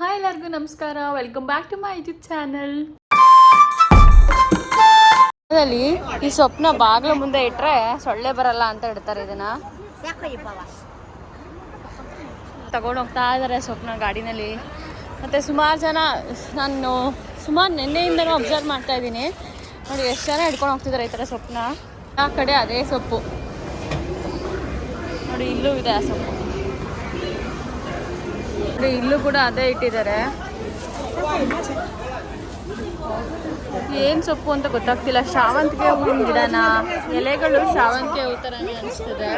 Hi ಎಲ್ಲರಿಗೂ ನಮಸ್ಕಾರ, welcome back to my YouTube channel. ಈ ಸೊಪ್ಪನ್ನ ಬಾಗಿಲು ಮುಂದೆ ಇಟ್ಟರೆ ಸೊಳ್ಳೆ ಬರಲ್ಲ ಅಂತ ಇಡ್ತಾರೆ. ಇದನ್ನ ತಗೊಂಡು ಹೋಗ್ತಾ ಇದ್ದಾರೆ ಸೊಪ್ಪನ್ನ ಗಾಡಿನಲ್ಲಿ. ಮತ್ತು ಸುಮಾರು ಜನ, ನಾನು ಸುಮಾರು ನಿನ್ನೆಯಿಂದನೂ ಅಬ್ಸರ್ವ್ ಮಾಡ್ತಾ ಇದ್ದೀನಿ. ನೋಡಿ ಎಷ್ಟು ಜನ ಹಿಡ್ಕೊಂಡು ಹೋಗ್ತಿದ್ದಾರೆ ಈ ಥರ ಸೊಪ್ಪನ್ನ. ಆ ಕಡೆ ಅದೇ ಸೊಪ್ಪು ನೋಡಿ, ಇಲ್ಲೂ ಇದೆ ಆ ಸೊಪ್ಪು ನೋಡಿ, ಇಲ್ಲೂ ಕೂಡ ಅದೇ ಇಟ್ಟಿದ್ದಾರೆ. ಏನು ಸೊಪ್ಪು ಅಂತ ಗೊತ್ತಾಗ್ತಿಲ್ಲ. ಶಾವಂತಿಗೆ ಹೂವಿನ ಗಿಡನ, ಎಲೆಗಳು ಶಾವಂತಿಗೆ ಹೂ ಥರನೇ ಅನಿಸ್ತದೆ.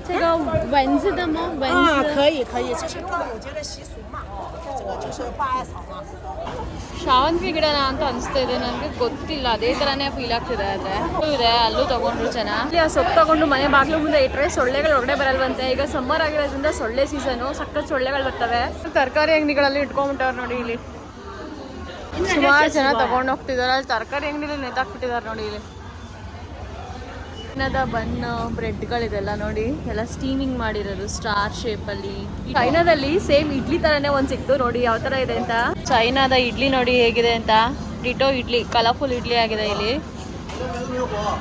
这个蚊子的吗？蚊子可以，这是动物节的习俗嘛。这个就是花艾草嘛。ಶಾವಂತಿಗೆ ಗಿಡನ ಅಂತ ಅನಿಸ್ತಾ ಇದೆ, ನನಗೆ ಗೊತ್ತಿಲ್ಲ. ಅದೇ ಥರನೇ ಫೀಲ್ ಆಗ್ತಿದೆ. ಇದೆ ಅಲ್ಲೂ ತಗೊಂಡ್ರು ಜನ. ಇಲ್ಲಿ ಆ ಸೊಪ್ಪು ತಗೊಂಡು ಮನೆ ಬಾಗಿಲು ಮುಂದೆ ಇಟ್ಟರೆ ಸೊಳ್ಳೆಗಳು ಹೊರಗಡೆ ಬರಲ್ವಂತೆ. ಈಗ ಸಮ್ಮರ್ ಆಗಿರೋದ್ರಿಂದ ಸೊಳ್ಳೆ ಸೀಸನು, ಸಕ್ಕತ್ ಸೊಳ್ಳೆಗಳು ಬರ್ತವೆ. ತರಕಾರಿ ಅಂಗಡಿಗಳಲ್ಲಿ ಇಟ್ಕೊಂಡ್ಬಿಟ್ಟವ್ರು ನೋಡಿ. ಇಲ್ಲಿ ಸುಮಾರು ಜನ ತಗೊಂಡು ಹೋಗ್ತಿದ್ದಾರೆ. ಅಲ್ಲಿ ತರಕಾರಿ ಅಂಗಡಿಲಿ ನೇತಾಕ್ಬಿಟ್ಟಿದ್ದಾರೆ ನೋಡಿ. ಇಲ್ಲಿ ಚೈನಾದ ಬನ್ನು, ಬ್ರೆಡ್ಗಳಿದೆಲ್ಲ ನೋಡಿ, ಎಲ್ಲ ಸ್ಟೀಮಿಂಗ್ ಮಾಡಿರೋದು ಸ್ಟಾರ್ ಶೇಪಲ್ಲಿ. ಚೈನಾದಲ್ಲಿ ಸೇಮ್ ಇಡ್ಲಿ ಥರನೇ ಒಂದು ಸಿಕ್ತು ನೋಡಿ, ಯಾವ ಥರ ಇದೆ ಅಂತ. ಚೈನಾದ ಇಡ್ಲಿ ನೋಡಿ ಹೇಗಿದೆ ಅಂತ. ಡಿಟೋ ಇಡ್ಲಿ, ಕಲರ್ಫುಲ್ ಇಡ್ಲಿ ಆಗಿದೆ ಇಲ್ಲಿ.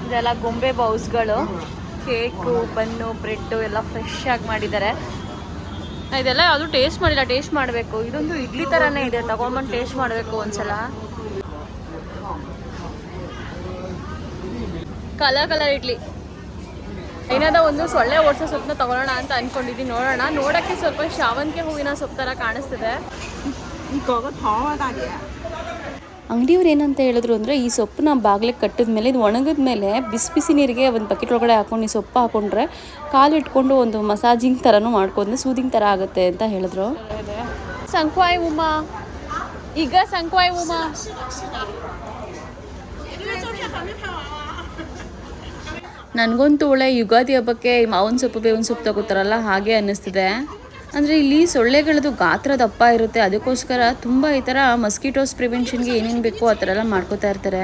ಇದೆಲ್ಲ ಗೊಂಬೆ ಬೌಸ್ಗಳು, ಕೇಕು, ಬನ್ನು, ಬ್ರೆಡ್ಡು ಎಲ್ಲ ಫ್ರೆಶ್ ಆಗಿ ಮಾಡಿದ್ದಾರೆ. ಇದೆಲ್ಲ ಯಾವುದು ಟೇಸ್ಟ್ ಮಾಡಿಲ್ಲ, ಟೇಸ್ಟ್ ಮಾಡಬೇಕು. ಇದೊಂದು ಇಡ್ಲಿ ಥರನೇ ಇದೆ, ತಗೊಂಡ್ಬಂದು ಟೇಸ್ಟ್ ಮಾಡಬೇಕು ಒಂದ್ಸಲ. ಕಲರ್ ಇಡ್ಲಿ. ಏನಾದ ಒಂದು ಸೊಳ್ಳೆ ಓಡಿಸೋ ಸೊಪ್ಪನ್ನ ತಗೊಳ್ಳೋಣ ಅಂತ ಅನ್ಕೊಂಡಿದ್ದೀನಿ. ನೋಡೋಣ. ನೋಡೋಕ್ಕೆ ಸ್ವಲ್ಪ ಶಾವಂತಿಗೆ ಹೂವಿನ ಸೊಪ್ಪು ಥರ ಕಾಣಿಸ್ತಿದೆ. ಅಂಗಡಿಯವ್ರು ಏನಂತ ಹೇಳಿದ್ರು ಅಂದರೆ, ಈ ಸೊಪ್ಪನ್ನ ಬಾಗಿಲಿಗೆ ಕಟ್ಟಿದ ಮೇಲೆ, ಇದು ಒಣಗಿದ ಮೇಲೆ ಬಿಸಿ ನೀರಿಗೆ ಒಂದು ಬಕೆಟ್ ಒಳಗಡೆ ಹಾಕೊಂಡು ಈ ಸೊಪ್ಪು ಹಾಕೊಂಡ್ರೆ ಕಾಲು ಇಟ್ಕೊಂಡು ಒಂದು ಮಸಾಜಿಂಗ್ ಥರನೂ ಮಾಡ್ಕೊಂಡ್ರೆ ಸೂದಿಂಗ್ ಥರ ಆಗುತ್ತೆ ಅಂತ ಹೇಳಿದ್ರು. ಸಂಕ್ವಾಯ್ ಉಮಾ, ಈಗ ಸಂಕ್ವಾಯ್ ಉಮಾ. ನನಗಂತೂ ಒಳ್ಳೆ ಯುಗಾದಿ ಹಬ್ಬಕ್ಕೆ ಮಾವಿನ ಸೊಪ್ಪು, ಬೇವಿನ ಸೊಪ್ಪು ತಗೋತಾರಲ್ಲ ಹಾಗೆ ಅನ್ನಿಸ್ತಿದೆ. ಅಂದರೆ ಇಲ್ಲಿ ಸೊಳ್ಳೆಗಳದ್ದು ಗಾತ್ರ ದಪ್ಪ ಇರುತ್ತೆ, ಅದಕ್ಕೋಸ್ಕರ ತುಂಬ ಈ ಥರ ಮಸ್ಕಿಟೋಸ್ ಪ್ರಿವೆನ್ಷನ್ಗೆ ಏನೇನು ಬೇಕೋ ಆ ಥರ ಎಲ್ಲ ಮಾಡ್ಕೋತಾ ಇರ್ತಾರೆ.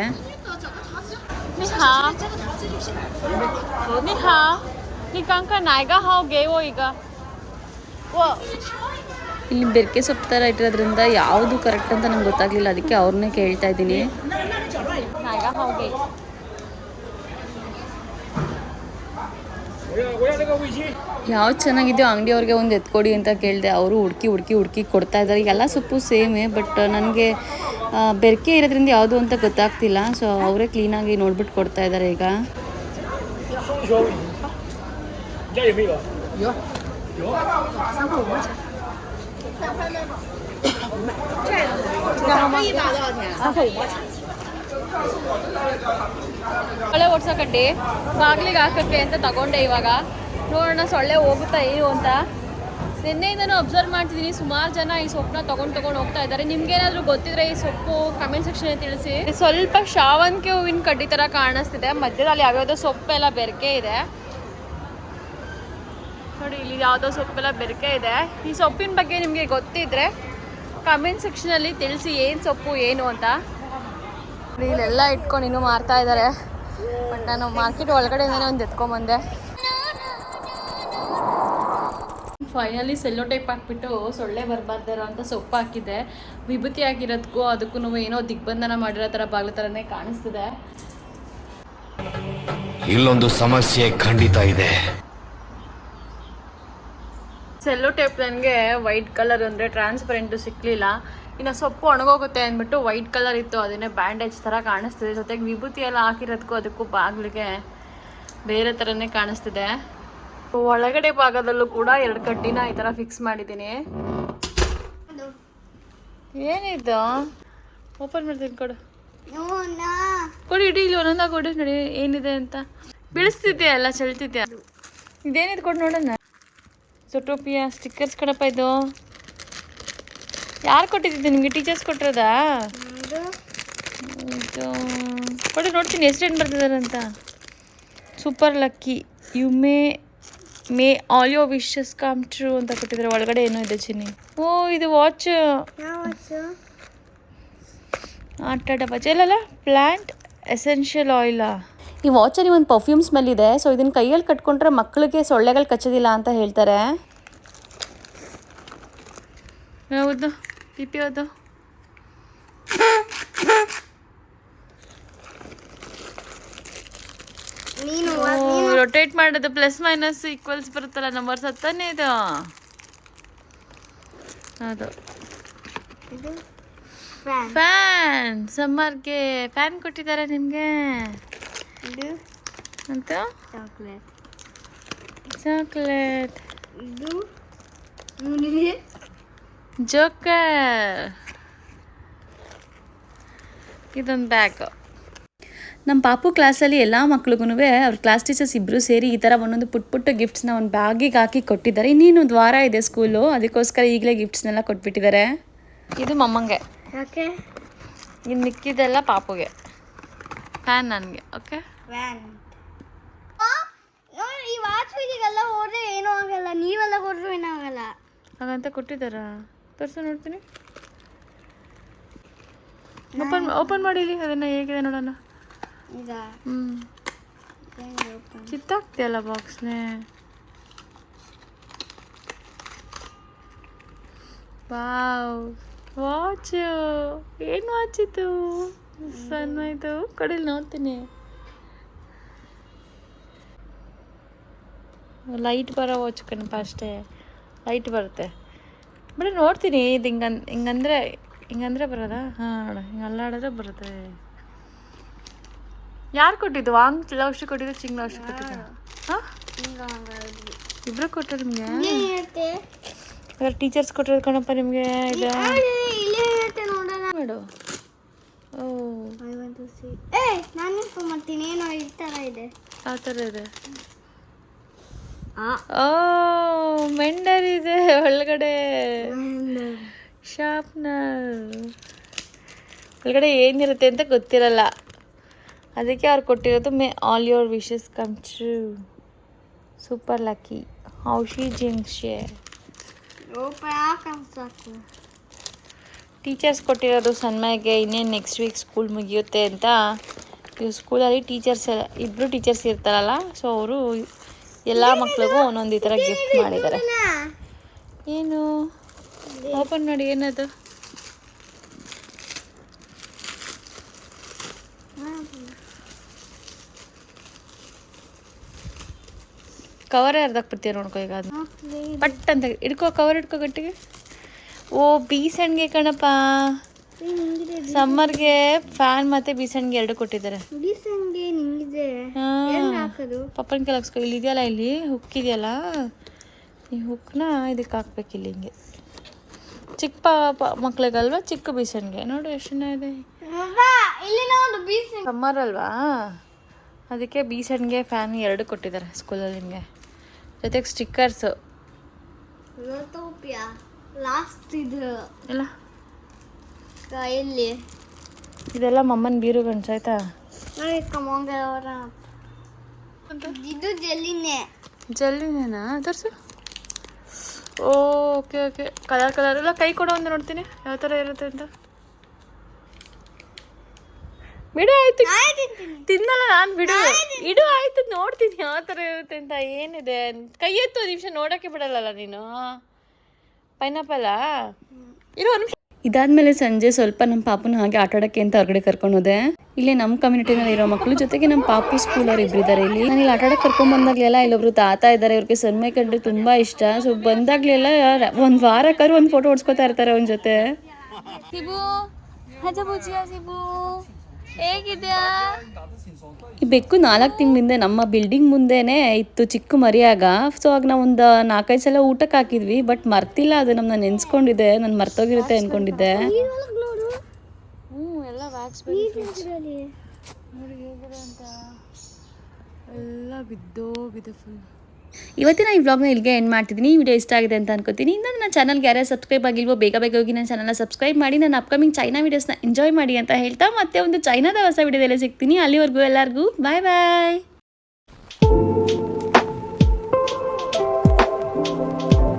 ಇಲ್ಲಿ ಬೆರ್ಕೆ ಸೊಪ್ಪು ಥರ ಇಟ್ಟಿರೋದ್ರಿಂದ ಯಾವುದು ಕರೆಕ್ಟ್ ಅಂತ ನಂಗೆ ಗೊತ್ತಾಗಲಿಲ್ಲ, ಅದಕ್ಕೆ ಅವ್ರನ್ನೇ ಕೇಳ್ತಾ ಇದ್ದೀನಿ. ಯಾವ್ದು ಚೆನ್ನಾಗಿದೆಯೋ ಅಂಗಡಿಯವ್ರಿಗೆ ಒಂದು ಎತ್ಕೊಡಿ ಅಂತ ಕೇಳಿದೆ. ಅವರು ಹುಡುಕಿ ಕೊಡ್ತಾ ಇದ್ದಾರೆ. ಎಲ್ಲ ಸೊಪ್ಪು ಸೇಮೇ, ಬಟ್ ನನಗೆ ಬೆರಕೆ ಇರೋದ್ರಿಂದ ಯಾವುದು ಅಂತ ಗೊತ್ತಾಗ್ತಿಲ್ಲ. ಸೊ ಅವರೇ ಕ್ಲೀನಾಗಿ ನೋಡ್ಬಿಟ್ಟು ಕೊಡ್ತಾ ಇದ್ದಾರೆ ಈಗ. ಸೊಳ್ಳೆ ಓಡ್ಸಕಡ್ಡಿ ಬಾಗಿಲಿಗೆ ಹಾಕಕ್ಕೆ ಅಂತ ತಗೊಂಡೆ. ಇವಾಗ ನೋಡೋಣ ಸೊಳ್ಳೆ ಹೋಗುತ್ತಾ ಏನು ಅಂತ. ನಿನ್ನೆಯಿಂದನೂ ಅಬ್ಸರ್ವ್ ಮಾಡ್ತಿದ್ದೀನಿ, ಸುಮಾರು ಜನ ಈ ಸೊಪ್ಪನ್ನ ತಗೊಂಡು ಹೋಗ್ತಾ ಇದ್ದಾರೆ. ನಿಮ್ಗೇನಾದರೂ ಗೊತ್ತಿದ್ರೆ ಈ ಸೊಪ್ಪು ಕಮೆಂಟ್ ಸೆಕ್ಷನ್ ತಿಳಿಸಿ. ಸ್ವಲ್ಪ ಶಾವಂತಿಗೆ ಹೂವಿನ ಕಡ್ಡಿ ಥರ ಕಾಣಿಸ್ತಿದೆ. ಮಧ್ಯದಲ್ಲಿ ಯಾವ್ಯಾವುದೋ ಸೊಪ್ಪೆಲ್ಲ ಬೆರಕೆ ಇದೆ ನೋಡಿ. ಇಲ್ಲಿ ಯಾವುದೋ ಸೊಪ್ಪೆಲ್ಲ ಬೆರಕೆ ಇದೆ. ಈ ಸೊಪ್ಪಿನ ಬಗ್ಗೆ ನಿಮಗೆ ಗೊತ್ತಿದ್ರೆ ಕಮೆಂಟ್ ಸೆಕ್ಷನಲ್ಲಿ ತಿಳಿಸಿ, ಏನು ಸೊಪ್ಪು ಏನು ಅಂತ. ಇಲ್ಲೆಲ್ಲ ಇಟ್ಕೊಂಡು ಇನ್ನೂ ಮಾರ್ತಾ ಇದ್ದಾರೆ. ಬಟ್ ನಾನು ಮಾರ್ಕೆಟ್ ಒಳಗಡೆಯಿಂದನೇ ಒಂದು ಎತ್ಕೊಂಬಂದೆ. ಫೈನಲಿ ಸೆಲ್ಲೋ ಟೈಪ್ ಹಾಕ್ಬಿಟ್ಟು ಸೊಳ್ಳೆ ಬರಬಾರ್ದಿರೋ ಅಂತ ಸೊಪ್ಪು ಹಾಕಿದ್ದೆ. ವಿಭೂತಿ ಹಾಕಿರೋದಕ್ಕೂ ಅದಕ್ಕೂ ಏನೋ ದಿಗ್ಬಂಧನ ಮಾಡಿರೋ ಥರ ಬಾಗಿಲು ಥರನೇ ಕಾಣಿಸ್ತಿದೆ. ಇಲ್ಲೊಂದು ಸಮಸ್ಯೆ ಖಂಡಿತ ಇದೆ. ಸೆಲ್ಲೋ ಟೇಪ್ ನನಗೆ ವೈಟ್ ಕಲರ್ ಅಂದರೆ ಟ್ರಾನ್ಸ್ಪರೆಂಟು ಸಿಕ್ಕಲಿಲ್ಲ. ಇನ್ನು ಸೊಪ್ಪು ಒಣಗೋಗುತ್ತೆ ಅಂದ್ಬಿಟ್ಟು ವೈಟ್ ಕಲರ್ ಇತ್ತು, ಅದನ್ನೇ ಬ್ಯಾಂಡೇಜ್ ಥರ ಕಾಣಿಸ್ತಿದೆ. ಜೊತೆಗೆ ವಿಭೂತಿ ಎಲ್ಲ ಹಾಕಿರೋದಕ್ಕೂ ಅದಕ್ಕೂ ಬಾಗಿಲಿಗೆ ಬೇರೆ ಥರನೇ ಕಾಣಿಸ್ತಿದೆ. ಒಳಗಡೆ ಭಾಗದಲ್ಲೂ ಕೂಡ 2 ಕಡ್ಡಿನ ಈ ಥರ ಫಿಕ್ಸ್ ಮಾಡಿದ್ದೀನಿ. ಏನಿದು ಓಪನ್ ಮಾಡ್ತೀನಿ, ಕೊಡು ಇಡೀ ಇಲ್ಲಿ ಒಂದೊಂದಾಗ ಕೊಡು ನೋಡಿ ಏನಿದೆ ಅಂತ. ಬೀಳಿಸ್ತಿದ್ಯಾ ಎಲ್ಲ ಚೆಲ್ತಿದ್ಯಾ? ಇದೇನಿದು ಕೊಡು ನೋಡೋಣ. ಜೊಟೋಪಿಯಾ ಸ್ಟಿಕ್ಕರ್ಸ್ ಕಡಪ್ಪ. ಇದು ಯಾರು ಕೊಟ್ಟಿದ್ದು ನಿಮಗೆ? ಟೀಚರ್ಸ್ ಕೊಟ್ಟಿರೋದಾ? ಇದು ಕೊಡಿ ನೋಡ್ತೀನಿ ಹೆಸ್ರೇನು ಬರ್ತಿದ್ದಾರೆ ಅಂತ. Super lucky you may all your wishes come true ಅಂತ ಕೊಟ್ಟಿದ್ದಾರೆ. ಒಳಗಡೆ ಏನೋ ಇದೆ ಚಿನ್ನಿ. ಓ ಇದು ವಾಚ್ ಆಟ ಡಬ್ಬ. ಎಲ್ಲಲ್ಲ ಪ್ಲ್ಯಾಂಟ್ ಎಸೆನ್ಷಿಯಲ್ ಆಯಿಲಾ? ಈ ವಾಚಲ್ಲಿ ಒಂದು ಪರ್ಫ್ಯೂಮ್ ಸ್ಮೆಲ್ ಇದೆ. ಸೊ ಇದನ್ನು ಕೈಯಲ್ಲಿ ಕಟ್ಕೊಂಡ್ರೆ ಮಕ್ಕಳಿಗೆ ಸೊಳ್ಳೆಗಳು ಕಚ್ಚೋದಿಲ್ಲ ಅಂತ ಹೇಳ್ತಾರೆ. ಯಾವುದು ಪಿಪಿ ಯಾವುದು? ರೊಟೇಟ್ ಮಾಡೋದು ಪ್ಲಸ್ ಮೈನಸ್ ಈಕ್ವಲ್ಸ್ ಬರುತ್ತಲ್ಲ ನಂಬರ್ಸ್ ಹತ್ತಾನೆ ಇದು. ಅದು ಫ್ಯಾನ್. ಸಮ್ಮರ್ಗೆ ಫ್ಯಾನ್ ಕೊಟ್ಟಿದ್ದಾರೆ ನಿಮಗೆ ಅಂತ. Chocolate joker. ಇದೊಂದು ಬ್ಯಾಗ್. ನಮ್ಮ ಪಾಪು ಕ್ಲಾಸಲ್ಲಿ ಎಲ್ಲ ಮಕ್ಳಿಗೂ ಅವ್ರ ಕ್ಲಾಸ್ ಟೀಚರ್ಸ್ ಇಬ್ಬರು ಸೇರಿ ಈ ಥರ ಒಂದೊಂದು ಪುಟ್ಟ ಗಿಫ್ಟ್ಸ್ನ ಒಂದು ಬ್ಯಾಗಿಗೆ ಹಾಕಿ ಕೊಟ್ಟಿದ್ದಾರೆ. ಇನ್ನೇನೊಂದು ವಾರ ಇದೆ ಸ್ಕೂಲು, ಅದಕ್ಕೋಸ್ಕರ ಈಗಲೇ ಗಿಫ್ಟ್ಸ್ನೆಲ್ಲ ಕೊಟ್ಬಿಟ್ಟಿದ್ದಾರೆ. ಇದು ಮಮ್ಮಂಗೆ, ಇನ್ನು ಮಿಕ್ಕಿದೆಲ್ಲ ಪಾಪುಗೆ. ಫ್ಯಾನ್ ನನಗೆ. ಓಕೆ ಈ ವಾಚ್ ಬೀದಿಗೆಲ್ಲ ಹೋದ್ರೆ ಏನೂ ಆಗಲ್ಲ, ನೀವೆಲ್ಲ ಕೊಟ್ಟರು ಏನೂ ಆಗಲ್ಲ ಹಾಗಂತ ಕೊಟ್ಟಿದ್ದಾರಾ? ತೋರಿಸು ನೋಡ್ತೀನಿ. ಓಪನ್ ಮಾಡಿಲಿ ಅದನ್ನು, ಹೇಗಿದೆ ನೋಡೋಣ. ಈಗ ಕಿತ್ತಾಕ್ತಿಯಲ್ಲ ಬಾಕ್ಸ್ನೇ. Wow, watch. ಏನು ವಾಚ್ ಇದು? ಸಣ್ಣ ಇದು ಕಡೆಯಲ್ಲಿ ನೋಡ್ತೀನಿ. ಲೈಟ್ ಬರೋ ವಾಚ್ ಕಣಪ್ಪ, ಅಷ್ಟೇ ಲೈಟ್ ಬರುತ್ತೆ. ಬರೀ ನೋಡ್ತೀನಿ. ಇದು ಹಿಂಗಂದ್ರೆ ಬರೋದಾ? ಹಾಂ ನೋಡ, ಹಿಂಗೆ ಅಲ್ಲಾಡಿದ್ರೆ ಬರುತ್ತೆ. ಯಾರು ಕೊಟ್ಟಿದ್ದು? ವಾಂಗ್ ಔಷಧಿ ಕೊಟ್ಟಿದ್ದು, ಚಿಂಗ್ ಔಷಧಿ ಕೊಟ್ಟಿದ್ದು? ಹಾಂ, ಇಬ್ಬರು ಕೊಟ್ಟರು ನಿಮಗೆ? ಟೀಚರ್ಸ್ ಕೊಟ್ಟಿರೋದು ಕಣಪ್ಪ ನಿಮಗೆ. ಇದು ಮಾಡು. ಓ, ನಾನು ಮಾಡ್ತೀನಿ. ಏನೋ ಈ ಥರ ಇದೆ. ಆ ಥರ ಇದೆ. ಓ, ಮೆಂಡರ್ ಇದೆ ಒಳಗಡೆ. ಶಾರ್ಪ್ನರ್ ಒಳಗಡೆ ಏನಿರುತ್ತೆ ಅಂತ ಗೊತ್ತಿರಲ್ಲ, ಅದಕ್ಕೆ ಅವ್ರು ಕೊಟ್ಟಿರೋದು. May all your wishes come true. Super lucky. ಹೌಶಿ ಜಿಂಗ್ಶೆ. ಸಾಕು. ಟೀಚರ್ಸ್ ಕೊಟ್ಟಿರೋದು ಸನ್ಮಯ್ಗೆ. ಇನ್ನೇನು ನೆಕ್ಸ್ಟ್ ವೀಕ್ ಸ್ಕೂಲ್ ಮುಗಿಯುತ್ತೆ ಅಂತ. ಇವು ಸ್ಕೂಲಲ್ಲಿ ಟೀಚರ್ಸ್ ಇಬ್ಬರು ಟೀಚರ್ಸ್ ಇರ್ತಾರಲ್ಲ, ಸೊ ಅವರು ಎಲ್ಲ ಮಕ್ಳಿಗೂ ಒಂದೊಂದು ಈ ಥರ ಗಿಫ್ಟ್ ಮಾಡಿದ್ದಾರೆ. ಏನು ಓಪನ್ ಮಾಡಿ, ಏನದು? ಕವರ್ ಯಾರ್ದಾಕ್ ಬಿಡ್ತೀಯ ನೋಡ್ಕೊ. ಈಗ ಅದು ಪಟ್ ಅಂತ ಹಿಡ್ಕೋ, ಕವರ್ ಹಿಡ್ಕೋ ಗಟ್ಟಿಗೆ. ಓ, ಬೀಸಣ್ಗೆ ಕಣಪ್ಪ. ಸಮ್ಮರ್ಗೆ ಫ್ಯಾನ್ ಮತ್ತೆ ಬೀಸಣ್ಗೆ ಎರಡು ಕೊಟ್ಟಿದ್ದಾರೆ. ಪಪ್ಪನ ಕೆಲಕ್ಸ್ಕೊ. ಇಲ್ಲಿ ಇದೆಯಲ್ಲ, ಇಲ್ಲಿ ಹುಕ್ ಇದೆಯಲ್ಲ, ಈ ಹುಕ್ನ ಇದಕ್ಕೆ ಹಾಕ್ಬೇಕು ಇಲ್ಲಿ ಹಿಂಗೆ. ಚಿಕ್ಕ ಮಕ್ಳಿಗಲ್ವಾ, ಚಿಕ್ಕ ಬೀಸಣ್ಗೆ. ನೋಡು ಎಷ್ಟು ಚೆನ್ನಾಗಿದೆ. ಸಮ್ಮರ್ ಅಲ್ವಾ, ಅದಕ್ಕೆ ಬೀಸಣ್ಗೆ ಫ್ಯಾನ್ ಎರಡು ಕೊಟ್ಟಿದ್ದಾರೆ ಸ್ಕೂಲಲ್ಲಿ ನಿಮಗೆ. ಜೊತೆಗೆ ಸ್ಟಿಕ್ಕರ್ಸು ಎಲ್ಲ. ಇದೆಲ್ಲ ಮಮ್ಮನ ಬೀರು ಗಂಟು ಆಯ್ತಾ? ಇದು ಜಲ್ಲಿನೇನಾ? ತೋರಿಸು. ಓಕೆ ಓಕೆ, ಕಲರ್ ಎಲ್ಲ. ಕೈ ಕೊಡೋ ಒಂದು ನೋಡ್ತೀನಿ ಯಾವ ಥರ ಇರುತ್ತೆ ಅಂತ. ಬಿಡು, ಆಯ್ತು ತಿನ್ನಲ್ಲ ನಾನು. ಬಿಡು ಇಡು, ಆಯ್ತು ನೋಡ್ತೀನಿ ಯಾವ ಥರ ಇರುತ್ತೆ ಅಂತ. ಏನಿದೆ ಕೈ ಎತ್ತು ನಿಮಿಷ, ನೋಡೋಕ್ಕೆ ಬಿಡಲ್ಲ ನೀನು. ಪೈನಾಪಲ್ಲಾ? ಇರೋ ಒಂದು ನಿಮಿಷ. ಇದಾದ್ಮೇಲೆ ಸಂಜೆ ಸ್ವಲ್ಪ ನಮ್ಮ ಪಾಪುನ ಹಾಗೆ ಆಟ ಆಡೋಕ್ಕೆ ಅಂತ ಹೊರಗಡೆ ಕರ್ಕೊಂಡು ಹೋದೆ. ಇಲ್ಲಿ ನಮ್ಮ ಕಮ್ಯುನಿಟಿನಲ್ಲಿ ಇರೋ ಮಕ್ಕಳು ಜೊತೆಗೆ ನಮ್ಮ ಪಾಪು ಸ್ಕೂಲವ್ರು ಇಬ್ಬರಿದ್ದಾರೆ ಇಲ್ಲಿ. ನಾನು ಇಲ್ಲಿ ಆಟ ಆಡೋಕ್ಕೆ ಕರ್ಕೊಂಡು ಬಂದಾಗಲೆಲ್ಲ ಇಲ್ಲೊಬ್ರು ತಾತ ಇದ್ದಾರೆ, ಇವ್ರಿಗೆ ಸನ್ಮೈ ಕಂಡ್ರೆ ತುಂಬ ಇಷ್ಟ. ಸೊ ಬಂದಾಗಲೆಲ್ಲ ಒಂದು ವಾರಕ್ಕಾದ್ರೂ ಒಂದು ಫೋಟೋ ಹೊಡ್ಸ್ಕೊತಾ ಇರ್ತಾರೆ ಅವನ ಜೊತೆ. ಸಿಬು, ಹಜ ಬುಜಿಯಾ ಸಿಬು, ಹೇಗಿದ್ಯಾ? ಈ ಬೆಕ್ಕು 4 ತಿಂಗಳಿಂದ ನಮ್ಮ ಬಿಲ್ಡಿಂಗ್ ಮುಂದೆನೇ ಇತ್ತು ಚಿಕ್ಕ ಮರಿಯಾಗ. ಸೊ ಆಗ ನಾವು ಒಂದು 4-5 ಸಲ ಊಟಕ್ಕೆ ಹಾಕಿದ್ವಿ, ಬಟ್ ಮರ್ತಿಲ್ಲ. ಅದು ನಮ್ಮನ್ನ ನೆನ್ಸ್ಕೊಂಡಿದ್ದೆ, ನಾನು ಮರ್ತೋಗಿರುತ್ತೆ ಅನ್ಕೊಂಡಿದ್ದೆ. ಎಲ್ಲ ವ್ಯಾಕ್ಸ್ ನೋಡಿ ಹೇಗಿದೆ ಅಂತ. ಎಲ್ಲ ಬಿದ್ದೋಗಿದೆ ಫುಲ್. ಇವತ್ತಿನ ಈ ವ್ಲಾಗ್ನ ಇಲ್ಲಿಗೆ ಎಂಡ್ ಮಾಡ್ತಿದ್ದೀನಿ. ಈ ವಿಡಿಯೋ ಇಷ್ಟ ಆಗಿದೆ ಅಂತ ಅನ್ಕೋತೀನಿ. ಇನ್ನು ನನ್ನ ಚಾನಲ್ಗೆ ಯಾರ್ಯಾರು ಸಬ್ಸ್ಕ್ರೈಬ್ ಆಗಿಲ್ವೋ ಬೇಗ ಹೋಗಿ ನನ್ನ ಚಾನಲ್ನ ಸಬ್ಸ್ಕ್ರೈಬ್ ಮಾಡಿ, ನನ್ನ ಅಪ್ಕಮಿಂಗ್ ಚೈನಾ ವೀಡಿಯೋಸ್ನ ಎಂಜಾಯ್ ಮಾಡಿ ಅಂತ ಹೇಳ್ತಾ ಮತ್ತೆ ಒಂದು ಚೈನಾದ ಹೊಸ ವಿಡಿಯೋದಲ್ಲೇ ಸಿಗ್ತೀನಿ. ಅಲ್ಲಿವರೆಗೂ ಎಲ್ಲರಿಗೂ ಬಾಯ್ ಬಾಯ್.